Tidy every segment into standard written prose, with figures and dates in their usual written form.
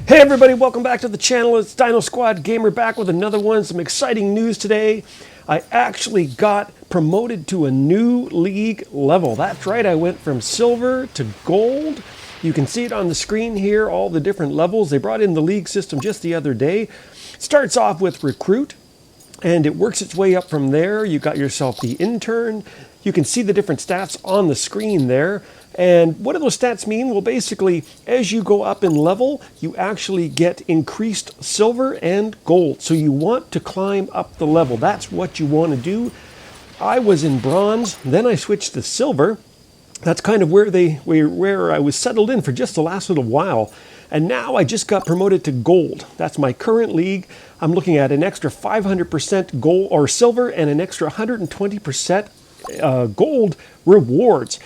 Hey everybody, welcome back to the channel. It's Dino Squad Gamer back with another one. Some exciting news today. I actually got promoted to a new league level. That's right, I went from silver to gold. You can see it on the screen here, all the different levels. They brought in the league system just the other day. It starts off with recruit, and it works its way up from there. You got yourself the intern. You can see the different stats on the screen there. And what do those stats mean? Well, basically, as you go up in level, you actually get increased silver and gold. So you want to climb up the level. That's what you want to do. I was in bronze, then I switched to silver. That's kind of where I was settled in for just the last little while. And now I just got promoted to gold. That's my current league. I'm looking at an extra 500% gold or silver and an extra 120% gold rewards.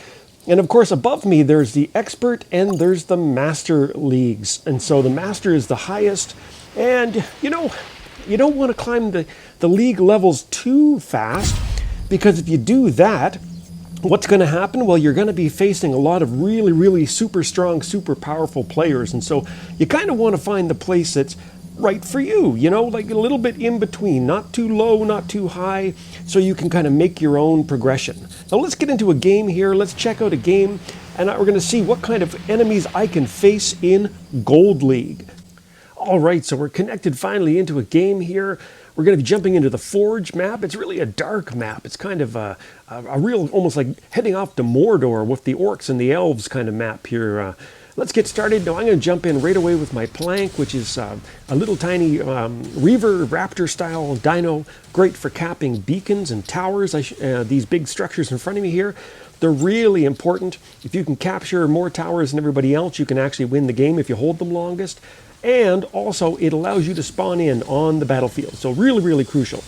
And of course, above me, there's the expert and there's the master leagues. And so the master is the highest. And you know, you don't want to climb the league levels too fast, because if you do that, what's going to happen? Well, you're going to be facing a lot of really, really super strong, super powerful players. And so you kind of want to find the place that's right for you, you know, like a little bit in between, not too low, not too high, so you can kind of make your own progression. Now let's get into a game here. Let's check out a game, and we're going to see what kind of enemies I can face in Gold League. All right, so we're connected finally into a game here. We're going to be jumping into the Forge map. It's really a dark map. It's kind of a real, almost like heading off to Mordor with the orcs and the elves kind of map here. Let's get started. Now I'm going to jump in right away with my plank, which is a little tiny Reaver Raptor style dino, great for capping beacons and towers. These big structures in front of me here, they're really important. If you can capture more towers than everybody else, you can actually win the game if you hold them longest. And also it allows you to spawn in on the battlefield. So really, really crucial.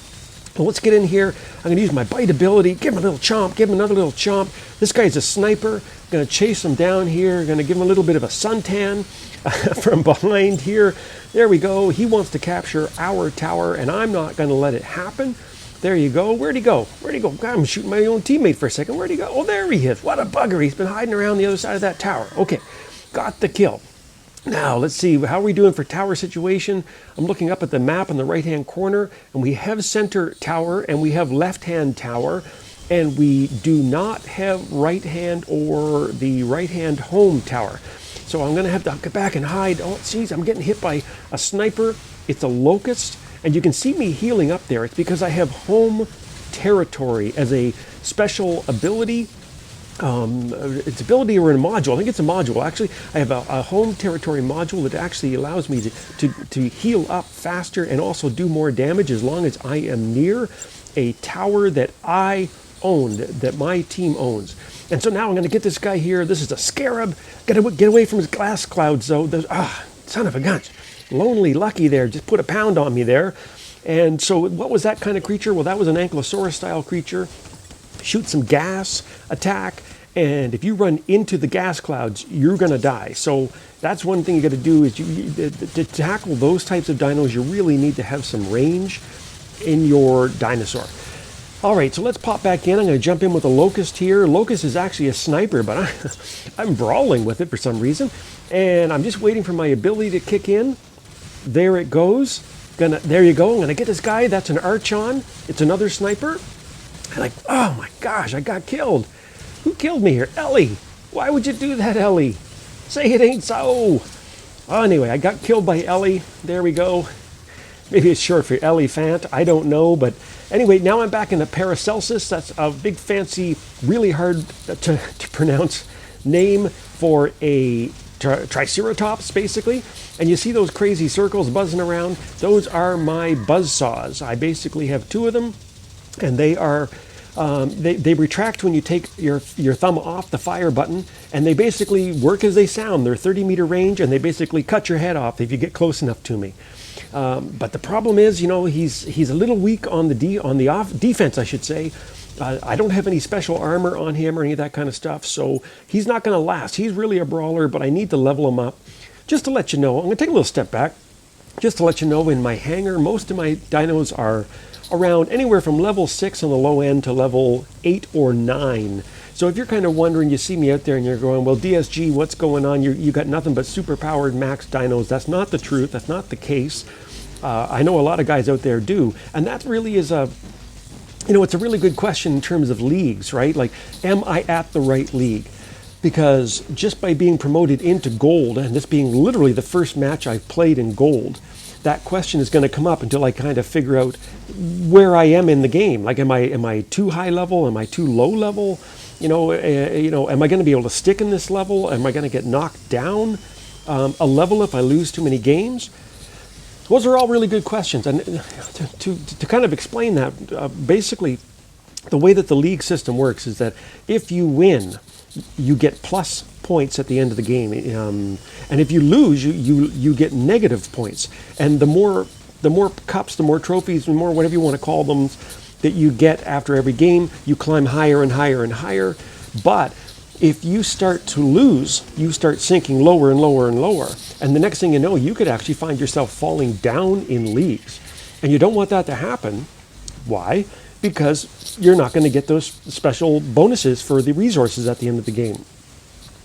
So let's get in here. I'm going to use my bite ability, give him a little chomp, give him another little chomp. This guy's a sniper. I'm going to chase him down here. I'm going to give him a little bit of a suntan from behind here. There we go. He wants to capture our tower, and I'm not going to let it happen. There you go. Where'd he go? Where'd he go? God, I'm shooting my own teammate for a second. Where'd he go? Oh, there he is. What a bugger. He's been hiding around the other side of that tower. Okay, got the kill. Now, let's see, how are we doing for tower situation? I'm looking up at the map in the right-hand corner, and we have center tower, and we have left-hand tower, and we do not have right-hand or the right-hand home tower. So I'm going to have to get back and hide. Oh, geez, I'm getting hit by a sniper. It's a locust, and you can see me healing up there. It's because I have home territory as a special ability. It's ability or in a module. I think it's a module. Actually, I have a home territory module that actually allows me to heal up faster and also do more damage as long as I am near a tower that I own, that my team owns. And so now I'm going to get this guy here. This is a scarab. Got to get away from his glass clouds, though. Son of a gun. Lonely Lucky there. Just put a pound on me there. And so what was that kind of creature? Well, that was an Ankylosaurus-style creature. Shoot some gas, attack, and if you run into the gas clouds, you're going to die. So that's one thing you got to do is to tackle those types of dinos, you really need to have some range in your dinosaur. All right, so let's pop back in. I'm going to jump in with a locust here. Locust is actually a sniper, but I'm brawling with it for some reason, and I'm just waiting for my ability to kick in. There it goes. There you go. I'm going to get this guy. That's an Archon. It's another sniper. Like, oh my gosh, I got killed. Who killed me here? Ellie. Why would you do that, Ellie? Say it ain't so. Oh, anyway, I got killed by Ellie. There we go. Maybe it's short for Elephant. I don't know. But anyway, now I'm back in the Paracelsus. That's a big, fancy, really hard to pronounce name for a Triceratops, basically. And you see those crazy circles buzzing around? Those are my buzzsaws. I basically have two of them. And they are, they retract when you take your thumb off the fire button, and they basically work as they sound. They're 30-meter range, and they basically cut your head off if you get close enough to me. But the problem is, you know, he's a little weak on the defense, I should say. I don't have any special armor on him or any of that kind of stuff, so he's not going to last. He's really a brawler, but I need to level him up. Just to let you know, I'm going to take a little step back. Just to let you know, in my hangar, most of my dinos are around anywhere from level 6 on the low end to level 8 or 9. So if you're kind of wondering, you see me out there and you're going, well, DSG, what's going on? You got nothing but super-powered max dinos. That's not the truth. That's not the case. I know a lot of guys out there do. And that really is it's a really good question in terms of leagues, right? Like, am I at the right league? Because just by being promoted into gold, and this being literally the first match I've played in gold, that question is going to come up until I kind of figure out where I am in the game. Like, am I too high level? Am I too low level? Am I going to be able to stick in this level? Am I going to get knocked down a level if I lose too many games? Those are all really good questions. And to kind of explain that, basically, the way that the league system works is that if you win, you get plus points at the end of the game, and if you lose, you get negative points. And the more cups, the more trophies, the more whatever you want to call them that you get after every game, you climb higher and higher and higher. But if you start to lose, you start sinking lower and lower and lower. And the next thing you know, you could actually find yourself falling down in leagues. And you don't want that to happen. Why? Because you're not going to get those special bonuses for the resources at the end of the game.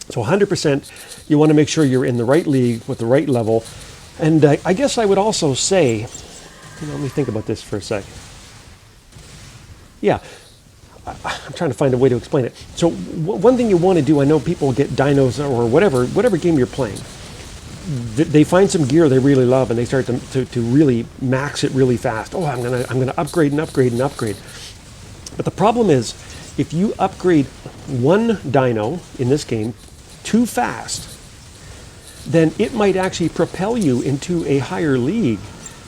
So 100%, you want to make sure you're in the right league with the right level. And I guess I would also say, let me think about this for a sec. Yeah, I'm trying to find a way to explain it. So one thing you want to do, I know people get dinos or whatever game you're playing. They find some gear they really love and they start to really max it really fast. Oh, I'm gonna upgrade and upgrade and upgrade. But the problem is, if you upgrade one dino in this game too fast, then it might actually propel you into a higher league,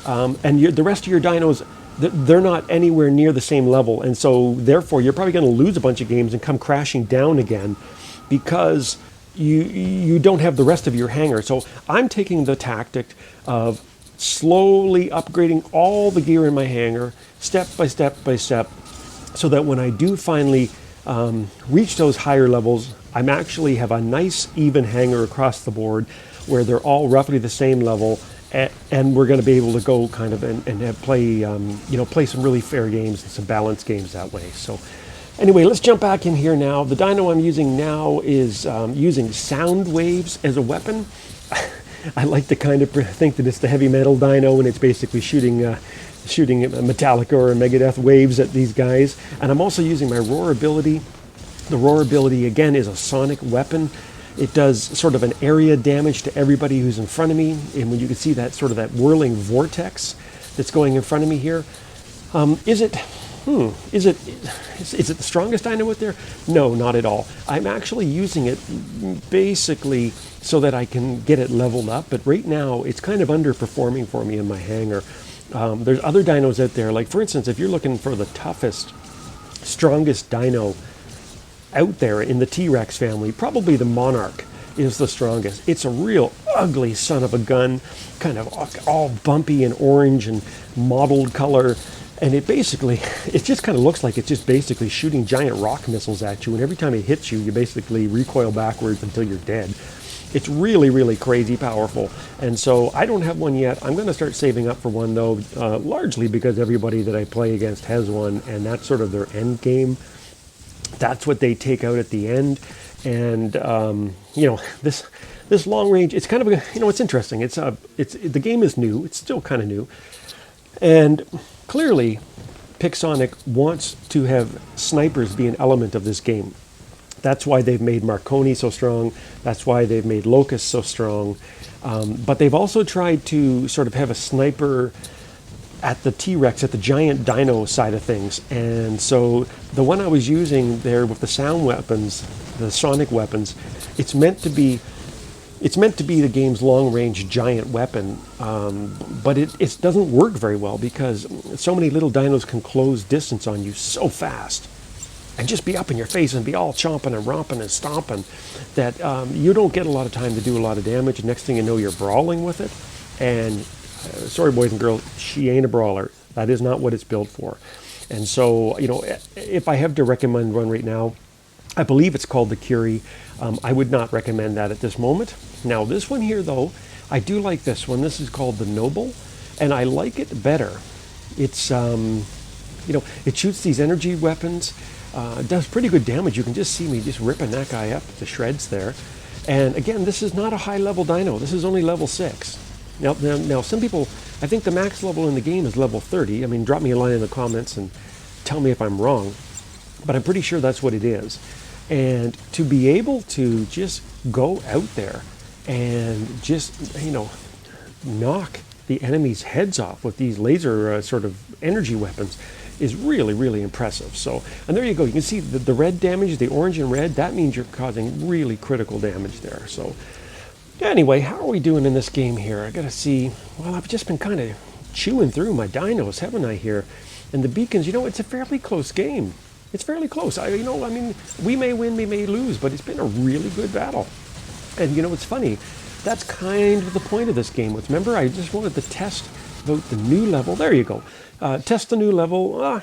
and the rest of your dinos, they're not anywhere near the same level, and so therefore you're probably going to lose a bunch of games and come crashing down again because you don't have the rest of your hangar. So I'm taking the tactic of slowly upgrading all the gear in my hangar, step by step by step, so that when I do finally reach those higher levels, I'm actually have a nice even hangar across the board where they're all roughly the same level, and we're going to be able to go kind of and play some really fair games and some balanced games that way. So anyway, let's jump back in here now. The dino I'm using now is using sound waves as a weapon. I like to kind of think that it's the heavy metal dino and it's basically shooting Metallica or Megadeth waves at these guys. And I'm also using my roar ability. The roar ability, again, is a sonic weapon. It does sort of an area damage to everybody who's in front of me. And when you can see that sort of that whirling vortex that's going in front of me here. Is it the strongest dino out there? No, not at all. I'm actually using it basically so that I can get it leveled up. But right now, it's kind of underperforming for me in my hangar. There's other dinos out there. Like, for instance, if you're looking for the toughest, strongest dino out there in the T-Rex family, probably the Monarch is the strongest. It's a real ugly son of a gun, kind of all bumpy and orange and mottled color. And it just kind of looks like it's just basically shooting giant rock missiles at you. And every time it hits you, you basically recoil backwards until you're dead. It's really, really crazy powerful. And so I don't have one yet. I'm going to start saving up for one, though, largely because everybody that I play against has one, and that's sort of their end game. That's what they take out at the end. And, this long range, it's kind of, it's interesting. The game is new. It's still kind of new. And clearly, Pixonic wants to have snipers be an element of this game. That's why they've made Marconi so strong. That's why they've made Locust so strong. But they've also tried to sort of have a sniper at the T-Rex, at the giant dino side of things. And so the one I was using there with the sound weapons, the sonic weapons, it's meant to be the game's long-range giant weapon, but it doesn't work very well because so many little dinos can close distance on you so fast and just be up in your face and be all chomping and romping and stomping that you don't get a lot of time to do a lot of damage. Next thing you know, you're brawling with it. And sorry, boys and girls, she ain't a brawler. That is not what it's built for. And so, if I have to recommend one right now, I believe it's called the Curie. I would not recommend that at this moment. Now, this one here, though, I do like this one. This is called the Noble, and I like it better. It's, it shoots these energy weapons. Does pretty good damage. You can just see me just ripping that guy up to shreds there. And again, this is not a high-level dino. This is only level 6. Now, some people, I think the max level in the game is level 30. I mean, drop me a line in the comments and tell me if I'm wrong. But I'm pretty sure that's what it is. And to be able to just go out there and just, you know, knock the enemy's heads off with these laser sort of energy weapons is really, really impressive. So, and there you go. You can see the red damage, the orange and red, that means you're causing really critical damage there. So anyway, how are we doing in this game here? I gotta see. Well, I've just been kind of chewing through my dinos, haven't I, here? And the beacons, you know, it's a fairly close game. It's fairly close. I mean, we may win, we may lose, but it's been a really good battle. And you know, it's funny. That's kind of the point of this game. Remember, I just wanted to test about the new level. There you go. Test the new level.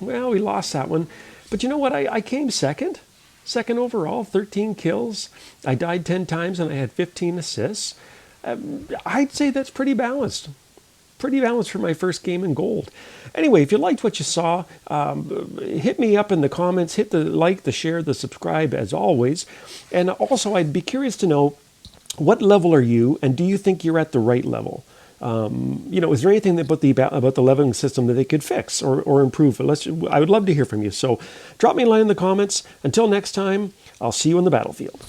Well, we lost that one. But you know what? I came second. Second overall, 13 kills. I died 10 times and I had 15 assists. I'd say that's pretty balanced. Pretty balanced for my first game in gold. Anyway, if you liked what you saw, hit me up in the comments. Hit the like, the share, the subscribe as always. And also, I'd be curious to know, what level are you, and do you think you're at the right level? You know, is there anything about the leveling system that they could fix or improve? I would love to hear from you. So drop me a line in the comments. Until next time, I'll see you on the battlefield.